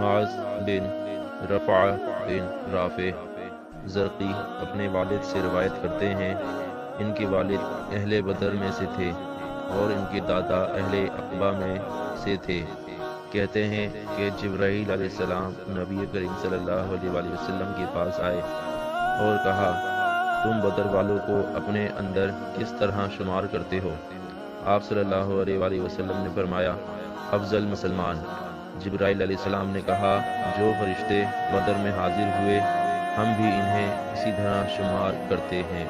معاذ بن رفع بن رافع زرقی اپنے والد سے روایت کرتے ہیں، ان کے والد اہل بدر میں سے تھے اور ان کے دادا اہل عقبہ میں سے تھے۔ کہتے ہیں کہ جبرائیل علیہ السلام نبی کریم صلی اللہ علیہ وآلہ وسلم کے پاس آئے اور کہا، تم بدر والوں کو اپنے اندر کس طرح شمار کرتے ہو؟ آپ صلی اللہ علیہ وآلہ وسلم نے فرمایا، افضل مسلمان۔ جبرائیل علیہ السلام نے کہا، جو فرشتے بدر میں حاضر ہوئے ہم بھی انہیں اسی طرح شمار کرتے ہیں۔